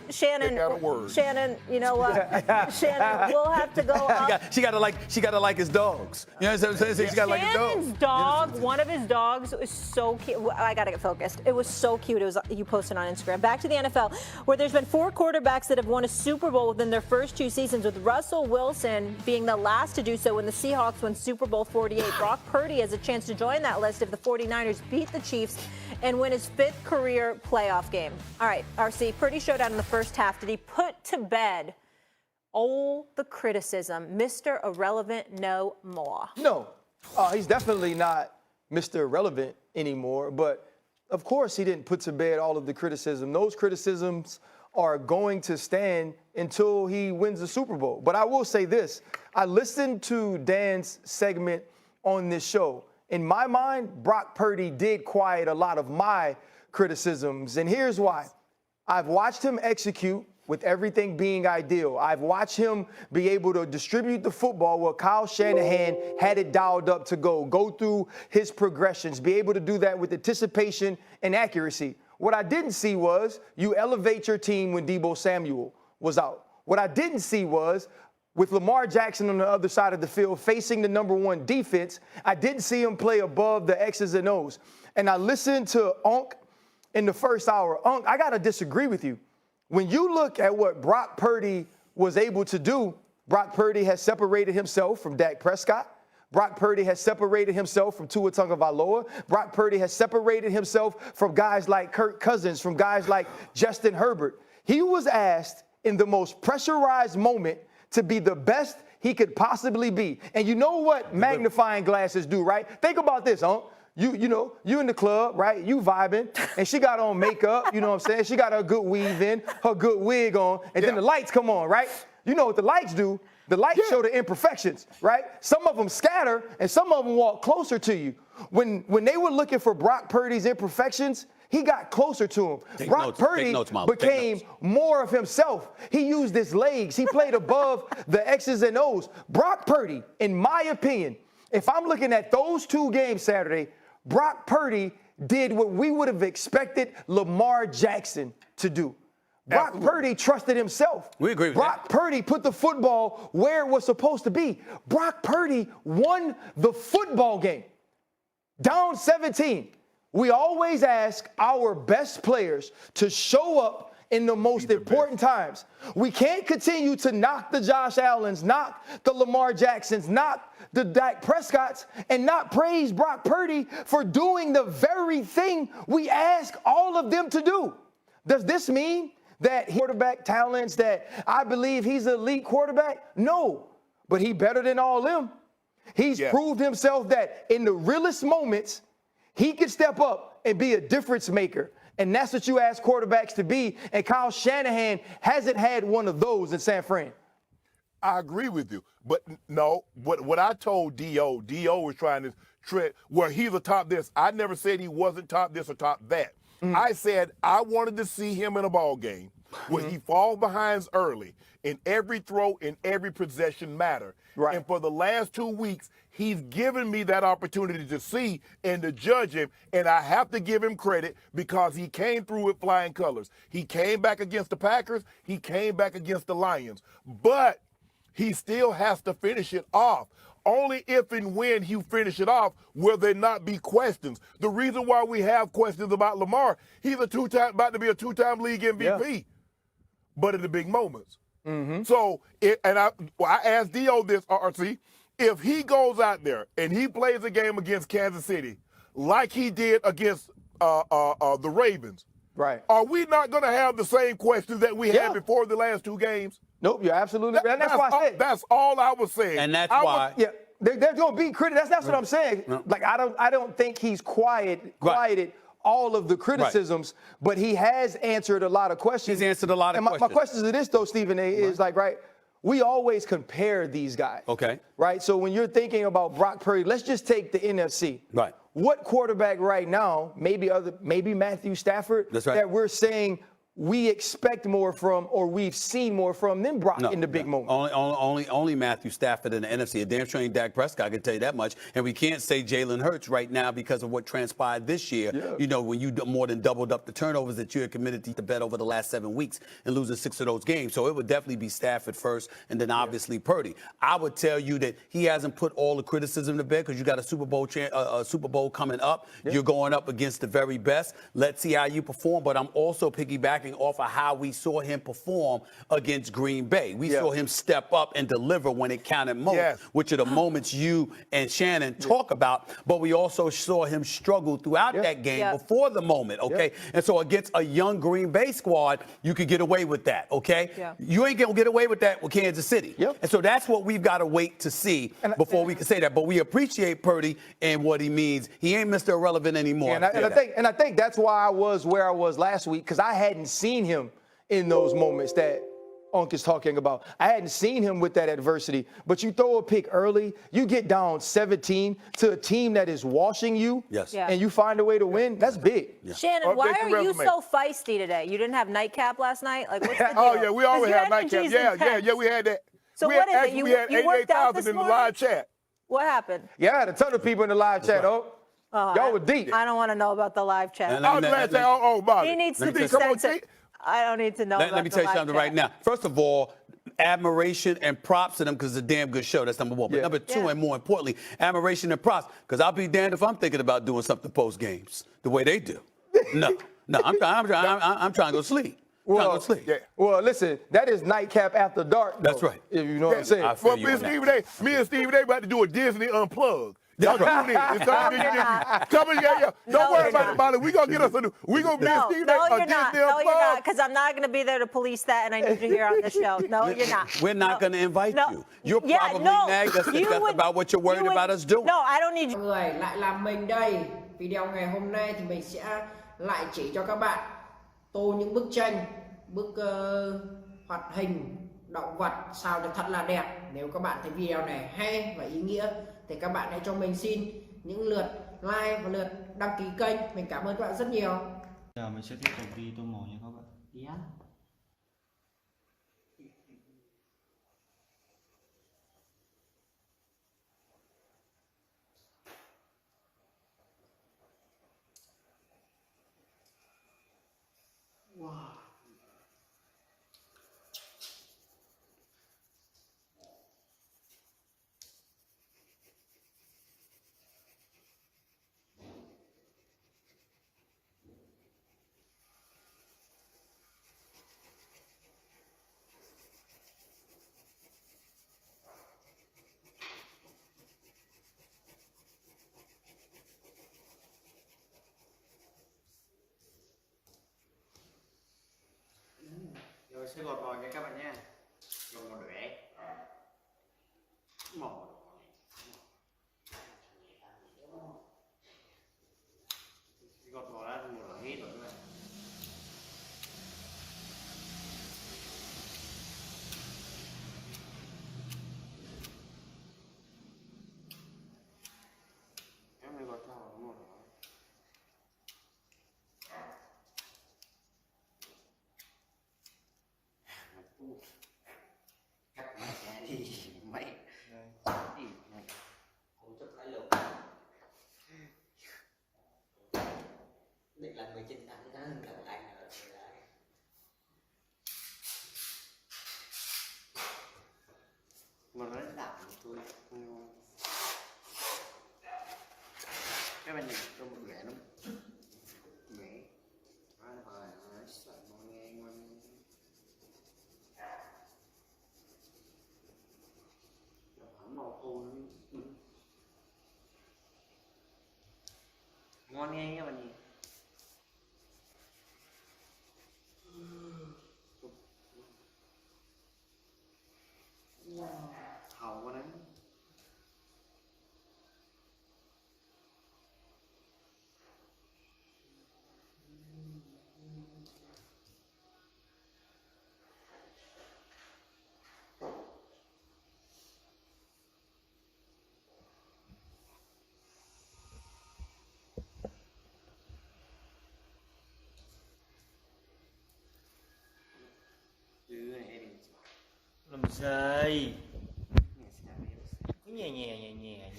Shannon, you know what? Shannon, we'll have to go up. She gotta like his dogs. You know what I'm saying? She gotta like his dogs. Shannon's dog, one of his dogs was so cute. I gotta get focused. It was so cute. It was, you posted on Instagram. Back to the NFL, where there's been 4 quarterbacks that have won a Super Bowl within their first 2 seasons, with Russell Wilson being the last to do so when the Seahawks won Super Bowl 48. Brock Purdy has a chance to join that list if the 49ers beat the Chiefs and win his 5th career playoff game. All right, RC, Purdy showed out in the first half. Did he put to bed all the criticism, Mr. Irrelevant no more? No, he's definitely not Mr. Irrelevant anymore, but of course he didn't put to bed all of the criticism. Those criticisms are going to stand until he wins the Super Bowl. But I will say this, I listened to Dan's segment on this show. In my mind, Brock Purdy did quiet a lot of my criticisms, and here's why. I've watched him execute with everything being ideal. I've watched him be able to distribute the football where Kyle Shanahan had it dialed up to go through his progressions, be able to do that with anticipation and accuracy. What I didn't see was you elevate your team when Deebo Samuel was out. What I didn't see was with Lamar Jackson on the other side of the field facing the #1 defense, I didn't see him play above the X's and O's. And I listened to Unc in the first hour. Unc, I got to disagree with you. When you look at what Brock Purdy was able to do, Brock Purdy has separated himself from Dak Prescott. Brock Purdy has separated himself from Tua Tagovailoa. Brock Purdy has separated himself from guys like Kirk Cousins, from guys like Justin Herbert. He was asked in the most pressurized moment to be the best he could possibly be. And you know what magnifying glasses do, right? Think about this, You know, you in the club, right? You vibing, and she got on makeup, you know what I'm saying? She got her good weave in, her good wig on, and then the lights come on, right? You know what the lights do? The lights show the imperfections, right? Some of them scatter, and some of them walk closer to you. When they were looking for Brock Purdy's imperfections, he got closer to him. Brock Purdy became more of himself. He used his legs. He played above the X's and O's. Brock Purdy, in my opinion, if I'm looking at those 2 games Saturday, Brock Purdy did what we would have expected Lamar Jackson to do. Brock Purdy trusted himself. We agree with Brock Purdy put the football where it was supposed to be. Brock Purdy won the football game. Down 17. We always ask our best players to show up in the most important times. We can't continue to knock the Josh Allens, knock the Lamar Jacksons, knock the Dak Prescotts, and not praise Brock Purdy for doing the very thing we ask all of them to do. Does this mean that quarterback talents, that I believe he's an elite quarterback? No, but he better than all them. He's proved himself that in the realest moments, he can step up and be a difference maker. And that's what you ask quarterbacks to be. And Kyle Shanahan hasn't had one of those in San Fran. I agree with you. But no, what I told D.O. was trying to tread where he's a top this. I never said he wasn't top this or top that. I said I wanted to see him in a ball game where he falls behind early, and every throw and every possession matter. Right. And for the last 2 weeks, he's given me that opportunity to see and to judge him, and I have to give him credit because he came through with flying colors. He came back against the Packers. He came back against the Lions. But he still has to finish it off. Only if and when he finish it off will there not be questions. The reason why we have questions about Lamar, he's about to be a 2-time league MVP, but in the big moments. So, I asked D.O. this, RC, if he goes out there and he plays a game against Kansas City like he did against the Ravens, are we not going to have the same questions that we had before the last 2 games? Nope, you're absolutely right. That's why I said. That's all I was saying. And that's why. They're going to be critical. That's what I'm saying. Like, I don't think he's quieted all of the criticisms, but he has answered a lot of questions. He's answered a lot of questions. My question to this, though, Stephen A., is like, we always compare these guys. Okay. Right? So when you're thinking about Brock Purdy, let's just take the NFC. Right. What quarterback right now, maybe Matthew Stafford, that we're saying we expect more from or we've seen more from than Brock in the big moment. Only Matthew Stafford in the NFC. A damn sure ain't Dak Prescott, I can tell you that much. And we can't say Jalen Hurts right now because of what transpired this year. Yeah. You know, when you more than doubled up the turnovers that you had committed to bet over the last 7 weeks and losing 6 of those games. So it would definitely be Stafford first and then obviously Purdy. I would tell you that he hasn't put all the criticism to bed because you got a Super Bowl coming up. Yeah. You're going up against the very best. Let's see how you perform. But I'm also piggybacking off of how we saw him perform against Green Bay. We saw him step up and deliver when it counted most, which are the moments you and Shannon talk about. But we also saw him struggle throughout that game before the moment, okay? And so against a young Green Bay squad, you could get away with that, okay? You ain't going to get away with that with Kansas City. And so that's what we've got to wait to see before we can say that. But we appreciate Purdy and what he means. He ain't Mr. Irrelevant anymore. And I think that's why I was where I was last week, because I hadn't seen him in those moments that Unc is talking about. I hadn't seen him with that adversity. But you throw a pick early, you get down 17 to a team that is washing you, and you find a way to win. That's big. Shannon, why are you so feisty today? You didn't have nightcap last night? Like, what's the deal? Oh, yeah, we always have nightcap. Yeah, we had that. So what is it? We had 88,000 in the live chat. What happened? Yeah, I had a ton of people in the live chat. Y'all were deep. I don't want to know about the live chat. He needs to be sensitive. I don't need to know about Let me tell you something right now. First of all, admiration and props to them because it's a damn good show. That's number one. But number two, and more importantly, admiration and props, because I'll be damned if I'm thinking about doing something post games the way they do. No, I'm trying to go sleep. Well, listen, that is nightcap after dark. That's right. If you know what I'm saying. Well, me and Stephen A about to do a Disney Unplugged. Y'all tune in. It's coming in. Don't worry about it. We're going to get us a new. We're going to be a Stephen A. No, you're not. Because I'm not going to be there to police that, and I need you here on the show. No, you're not. We're not going to invite you. You're probably nagged. That's about what you're worried about us doing. No, I don't need you. Mọi người lại là mình đây. Video ngày hôm nay thì mình sẽ lại chỉ cho các bạn tô những bức tranh, bức hoạt hình động vật sao cho thật là đẹp. Nếu các bạn thấy video này hay và ý nghĩa thì các bạn hãy cho mình xin những lượt like và lượt đăng ký kênh. Mình cảm ơn các bạn rất nhiều. Giờ mình sẽ tiếp tục đi tô màu nha các bạn. Rồi sẽ gọt vòi nha các bạn nha. Dùng một đũa. Một. Gọt vòi ra một đũa hết rồi các bạn. Em này gọt ra một đũa. Cắt mẹ đi mày không chấp lại luôn định là 19 tháng đó lần anh rồi mà nó đảo tôi các bạn nhìn cho một ghẻ nó ghẻ nó sợ ngon nghe ngon màu khô ngon nghe các bạn nhìn hầu quá đấy. Làm sai. Cứ nhẹ nhẹ nhé.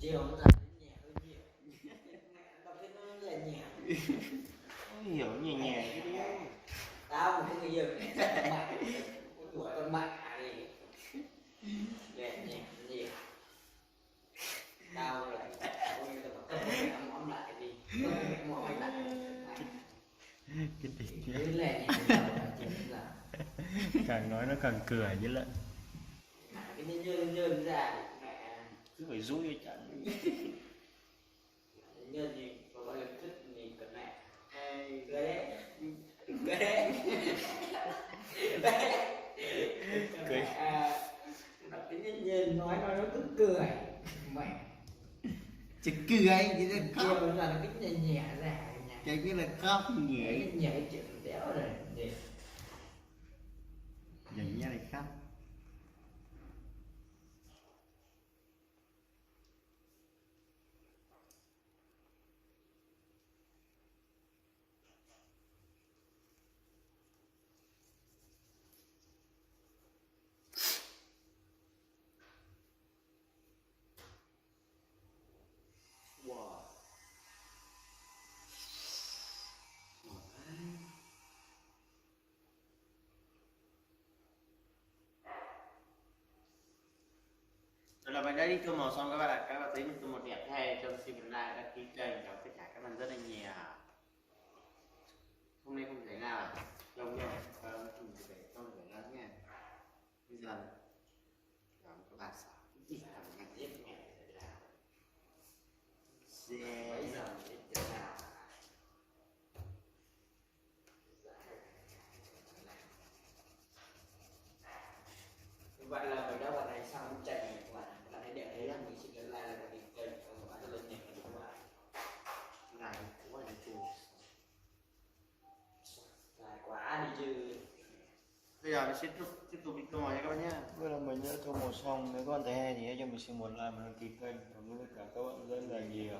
Chiều nó ra nhẹ hơi nhiều. Đọc cái nó nhẹ nhẹ. Không hiểu nhẹ cái đi. Tao một cái người yêu này mạnh. Con đuổi con mạnh đi. Nhẹ nhẹ nhiều. Tao lại ôi tao bắt mẹ móm lại đi. Móm lại. Cái gì chứ. Cứ lẹ nhẹ nhiều là Càng nói nó càng cười chứ lận. cái nhân ra mẹ Cứ phải rũi cho chẳng. nhân gì có bao giờ thích nhìn cả mẹ hay ghé ghé Cười. đọc cái nhân nói nó cứ cười mẹ chỉ cười chỉ là khóc là nó cái nhẹ nhẹ ra Cái là khóc nhẹ. cái nhẹ chuyện đéo rồi Vậy nha này khóc. Là mình đã đi tô màu xong các bạn thấy mình tô màu đẹp thay trong xin mình like đăng ký kênh và tất cả các bạn rất là nhiều. Hôm nay không thể nào đông nha, không thể lắm nha. Bây giờ làm các bạn sợ chỉ làm nhạc giết mẹ để làm. bây giờ thế nào vậy là mình đã hoàn thành xong chạy của bạn hãy để thấy rằng mình chỉ cần like là mình kênh và bạn lên nhạc của các bạn Này cũng là chùa. dài quá đi chứ Bây giờ mình sẽ tiếp tục đi tô màu nha các bạn nhé. Bây giờ mình đã tô màu xong, nếu các bạn thấy hay thì hãy cho mình xin một like và đăng ký kênh. Cảm ơn tất cả các bạn rất là nhiều.